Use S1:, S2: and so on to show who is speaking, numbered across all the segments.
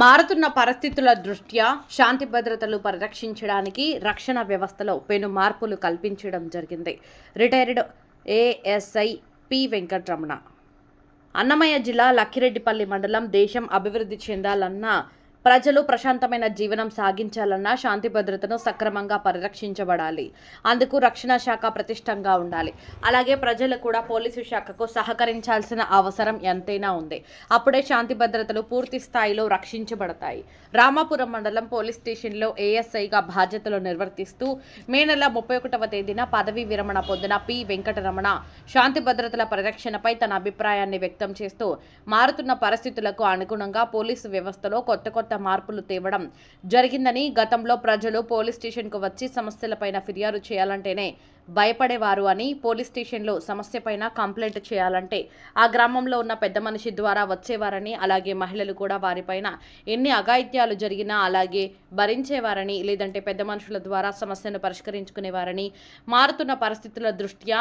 S1: మారుతున్న పరిస్థితుల దృష్ట్యా శాంతి భద్రతలు పరిరక్షించడానికి రక్షణ వ్యవస్థలో పెను మార్పులు కల్పించడం జరిగింది. Retired ASI P Venkataramana. Annamayya జిల్లా లక్కిరెడ్డిపల్లి మండలం దేశం అభివృద్ధి చెందాలన్నా, ప్రజలు ప్రశాంతమైన జీవనం సాగించాలన్నా శాంతి భద్రతను సక్రమంగా పరిరక్షించబడాలి. అందుకు రక్షణ శాఖ ప్రతిష్టంగా ఉండాలి. అలాగే ప్రజలు కూడా పోలీసు శాఖకు సహకరించాల్సిన అవసరం ఎంతైనా ఉంది. అప్పుడే శాంతి భద్రతలు పూర్తి స్థాయిలో రక్షించబడతాయి. రామాపురం మండలం పోలీస్ స్టేషన్లో ఏఎస్ఐగా బాధ్యతలు నిర్వర్తిస్తూ మే నెల 31వ తేదీన పదవీ విరమణ పొందిన పి వెంకటరమణ శాంతి భద్రతల పరిరక్షణపై తన అభిప్రాయాన్ని వ్యక్తం చేస్తూ మారుతున్న పరిస్థితులకు అనుగుణంగా పోలీసు వ్యవస్థలో కొత్త మార్పులు తేవడం జరిగిందని, గతంలో ప్రజలు పోలీస్ స్టేషన్కు వచ్చి సమస్యలపైన ఫిర్యాదు చేయాలంటేనే భయపడేవారు అని, పోలీస్ స్టేషన్లో సమస్యపైన కంప్లైంట్ చేయాలంటే ఆ గ్రామంలో ఉన్న పెద్ద మనిషి ద్వారా వచ్చేవారని, అలాగే మహిళలు కూడా వారిపైన ఎన్ని అఘాయిత్యాలు జరిగినా అలాగే భరించేవారని, లేదంటే పెద్ద మనుషుల ద్వారా సమస్యను పరిష్కరించుకునేవారని, మారుతున్న పరిస్థితుల దృష్ట్యా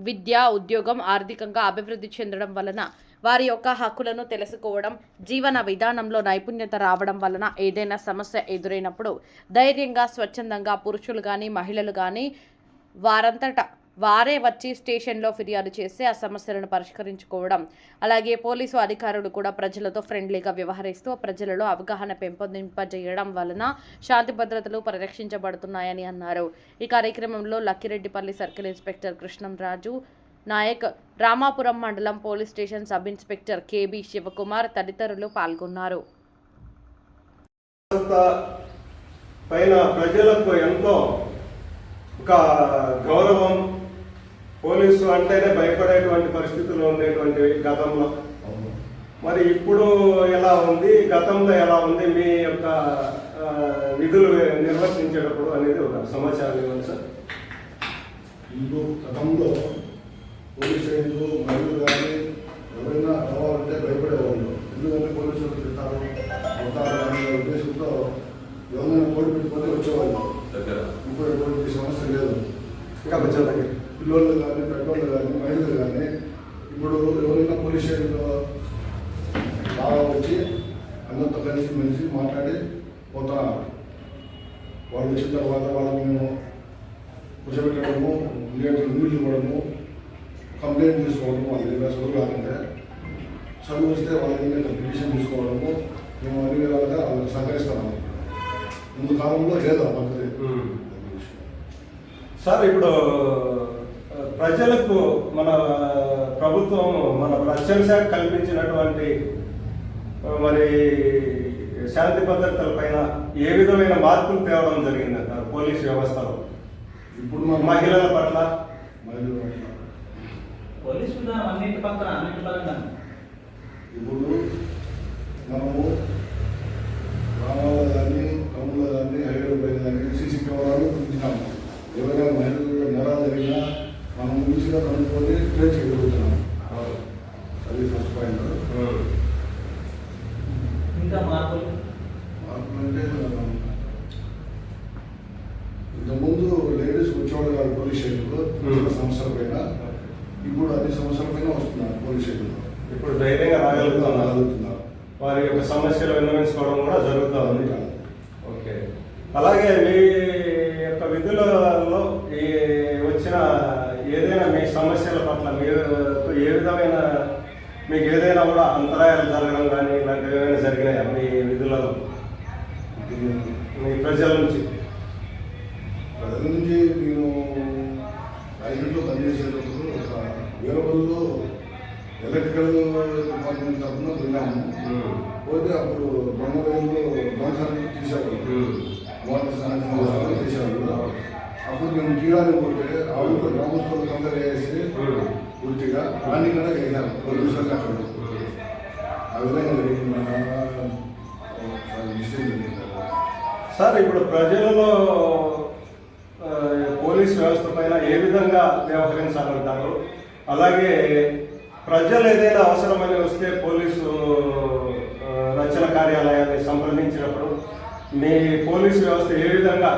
S1: విద్య, ఉద్యోగం, ఆర్థికంగా అభివృద్ధి చెందడం వలన వారి యొక్క హక్కులను తెలుసుకోవడం, జీవన విధానంలో నైపుణ్యత రావడం వలన ఏదైనా సమస్య ఎదురైనప్పుడు ధైర్యంగా, స్వచ్ఛందంగా పురుషులు కానీ మహిళలు కానీ వారంతటా వారే వచ్చి స్టేషన్లో ఫిర్యాదు చేసి ఆ సమస్యలను పరిష్కరించుకోవడం, అలాగే పోలీసు అధికారులు కూడా ప్రజలతో ఫ్రెండ్లీగా వ్యవహరిస్తూ ప్రజలలో అవగాహన పెంపొందింపజేయడం వలన శాంతి భద్రతలు పరిరక్షించబడుతున్నాయని అన్నారు. ఈ కార్యక్రమంలో లక్కిరెడ్డిపల్లి సర్కిల్ ఇన్స్పెక్టర్ కృష్ణంరాజు నాయక్, రామాపురం మండలం police station sub inspector K B Shivakumar తదితరులు పాల్గొన్నారు.
S2: పైన ప్రజలకు ఎంతో ఒక గౌరవం, పోలీసు అంటేనే భయపడేటువంటి పరిస్థితులు ఉండేటువంటి గతంలో. మరి ఇప్పుడు ఎలా ఉంది, గతంలో ఎలా ఉంది, మీ యొక్క విధులు నిర్వర్తించేటప్పుడు అనేది ఒక సమాచారం ఇవ్వండి సార్.
S3: గతంలో పోలీస్ స్టేషన్లు మహిళలు కానీ ఎవరైనా రావాలంటే భయపడేవాళ్ళు. ఎందుకంటే పోలీసులు తింటారు కొడతారు అనే ఉద్దేశంతో ఎవరైనా కోడి పెట్టుకొని వచ్చేవాళ్ళు. ఇప్పుడు ఎటువంటి సమస్య లేదు.
S2: ఇంకా వచ్చేవాళ్ళకి
S3: పిల్లలు కానీ, పెద్దవాళ్ళు కానీ, మహిళలు కానీ ఇప్పుడు ఎవరైనా పోలీస్ స్టేషన్లో బాగా వచ్చి అందరితో కలిసి మెలిసి మాట్లాడి పోతున్నారు. వాళ్ళు వచ్చిన తర్వాత వాళ్ళకి మేము కూర్చోబెట్టడము, నీళ్ళు ఇవ్వడము, కంప్లైంట్ తీసుకోవడము, వాళ్ళ దగ్గర చదువు కాకుండా చదువు వస్తే వాళ్ళ దగ్గర పిటిషన్ తీసుకోవడము, మేము అన్ని విధాలుగా వాళ్ళకి సహకరిస్తున్నాము. ముందు కాలంలో లేదు పద్ధతి.
S2: సార్, ఇప్పుడు ప్రజలకు మన ప్రభుత్వం, మన రక్షణ శాఖ కల్పించినటువంటి మరి శాంతి భద్రతల పైన ఏ విధమైన మార్పులు తేవడం జరిగిందంటారు పోలీస్ వ్యవస్థలో?
S3: ఇప్పుడు
S2: మహిళల పట్ల
S4: పోలీసు విధానం అన్నింటి పక్కన
S3: ఇప్పుడు మనము గ్రామాల్లో కానీ, టౌన్లో కానీ, హైవేలో పైన కానీ సీసీ కెమెరాలు ఉంటున్నాము. ఎవరైనా మహిళలు నేరాలు జరిగినా మనం ఈజీగా కనుక్కొని ట్రేస్ చేయగలుగుతున్నాం. అది ఫస్ట్ పాయింట్.
S4: ఇంకా మార్పులు
S3: అంటే ఇంతకుముందు లేడీస్ వచ్చేవాళ్ళు కాదు పోలీస్ స్టేషన్లో సమస్యల పైన. ఇప్పుడు అన్ని సమస్యల పైన వస్తున్నారు పోలీస్ స్టేషన్లో.
S2: ఇప్పుడు ధైర్యంగా రాగలుగుతున్నారు. వారి యొక్క సమస్యలు విన్నవించుకోవడం కూడా జరుగుతుంది. ఓకే. అలాగే మీ యొక్క విధులలో వచ్చిన ఏదైనా మీ సమస్యల పట్ల మీరు ఏ విధమైన మీకు ఏదైనా కూడా అంతరాయాలు జరగడం కానీ ఇలాంటివి ఏమైనా జరిగినాయా మీ విధులలో? మీ ప్రజల నుంచి
S3: నేను రైతుల్లో పనిచేసేటప్పుడు ఒక వేరబుల్లో ఎలక్ట్రికల్ డిపార్ట్మెంట్ తరఫున విన్నాము. పోతే అప్పుడు దొంగలు తీసేవాళ్ళు, మోటార్ సైకిల్ తీసేవాళ్ళు. అప్పుడు మేము తీయడానికి పోతే ఆ ఊళ్ళో గ్రామస్తులు తొందర వేసి పూర్తిగా అన్ని కూడా వేసాము పోలీసులు. అక్కడ ఆ విధంగా
S2: సార్, ఇప్పుడు ప్రజలలో పోలీస్ వ్యవస్థ పైన ఏ విధంగా వ్యవహరించాలంటారు? అలాగే ప్రజలు ఏదైనా అవసరమని వస్తే పోలీసు రక్షణ కార్యాలయాన్ని సంప్రదించినప్పుడు మీ పోలీసు వ్యవస్థ ఏ విధంగా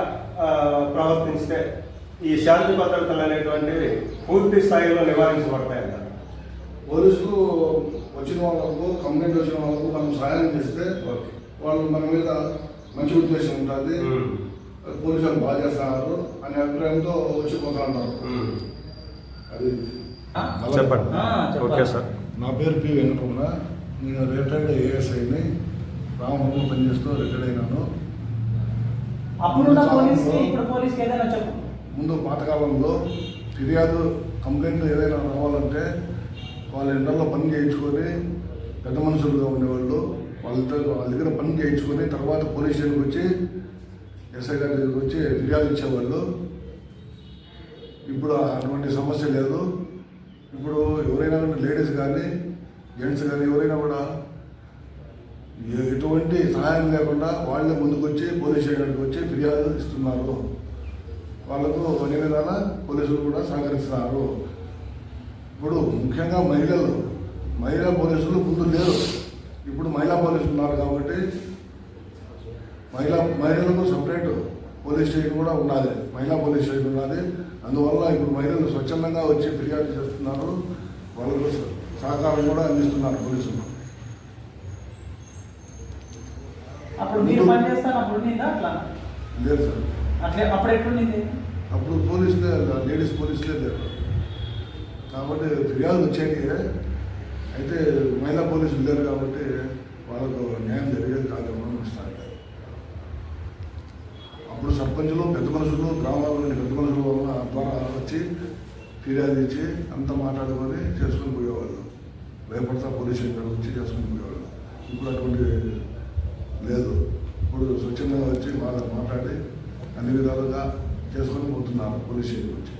S2: ప్రవర్తించితే ఈ శాంతి భద్రతలు అనేటువంటివి పూర్తి స్థాయిలో నివారించబడతాయంటారు?
S3: పోలీసులు వచ్చిన వాళ్ళకు, కంప్లైంట్ వచ్చిన వాళ్ళకు మనం సహాయం చేస్తే వాళ్ళు మన మీద మంచి ఉద్దేశం ఉంటుంది, పోలీసులు బాగా చేస్తున్నారు అనే అభిప్రాయంతో వచ్చి పోతా ఉంటారు. అది
S2: చెప్పండి.
S4: చెప్పండి.
S2: Okay sir.
S3: నా పేరు పి వెంకటరమణ. నేను రిటైర్డ్ ఏఎస్ఐని రామపురంలో పనిచేస్తూ రిటైర్డ్ అయినాను.
S4: అప్పుడున్న పోలీస్కి ఇప్పుడు పోలీస్కి ఏదైనా చెప్పు.
S3: ముందు పాతకాలంలో ఫిర్యాదు కంప్లైంట్ ఏదైనా రావాలంటే వాళ్ళ ఇళ్లలో పని చేయించుకొని పెద్ద మనుషులుగా ఉండేవాళ్ళు వాళ్ళ దగ్గర పని చేయించుకొని తర్వాత పోలీస్ స్టేషన్కి వచ్చి ఎస్ఐ గారి దగ్గరికి వచ్చి ఫిర్యాదు ఇచ్చేవాళ్ళు. ఇప్పుడు అటువంటి సమస్య లేదు. ఇప్పుడు ఎవరైనా కానీ లేడీస్ కానీ జెంట్స్ కానీ ఎవరైనా కూడా ఎటువంటి సహాయం లేకుండా వాళ్ళే ముందుకు వచ్చి పోలీస్ స్టేషన్కి వచ్చి ఫిర్యాదు ఇస్తున్నారు. వాళ్ళకు అన్ని విధాల పోలీసులు కూడా సహకరిస్తున్నారు. ఇప్పుడు ముఖ్యంగా మహిళా పోలీసులు ముందు లేరు. ఇప్పుడు మహిళా పోలీసులు ఉన్నారు కాబట్టి మహిళలకు సపరేట్ పోలీస్ స్టేషన్ కూడా ఉండాలి, మహిళా పోలీస్ స్టేషన్ ఉండాలి. అందువల్ల ఇప్పుడు మహిళలు స్వచ్ఛందంగా వచ్చి ఫిర్యాదు చేస్తున్నారు. వాళ్ళకు సహకారం కూడా అందిస్తున్నారు పోలీసులు.
S4: అప్పుడు మీరు పని చేస్తాను అప్పుడు ఉండిందా అట్లా?
S3: లేదు సార్,
S4: అట్లే అప్పుడు ఎట్లుండింది?
S3: అప్పుడు పోలీసులే లేడీస్ పోలీసులే లేరు కాబట్టి ఫిర్యాదు వచ్చేది. అయితే మహిళా పోలీసులు లేరు కాబట్టి వాళ్ళకు న్యాయం జరిగేది కాదేమో అనిపిస్తారు. అప్పుడు సర్పంచులు పెద్ద మనుషులు గ్రామాల్లోని పెద్ద మనుషుల వల్ల ద్వారా వచ్చి ఫిర్యాదు ఇచ్చి అంతా మాట్లాడుకొని చేసుకొని పోయేవాళ్ళు. భయపడతా పోలీస్ స్టేషన్ వచ్చి చేసుకొని పోయేవాళ్ళు. ఇప్పుడు అటువంటి లేదు. ఇప్పుడు స్వచ్ఛందంగా వచ్చి బాగా మాట్లాడి అన్ని విధాలుగా చేసుకొని పోతున్నారు పోలీస్ స్టేషన్ వచ్చి.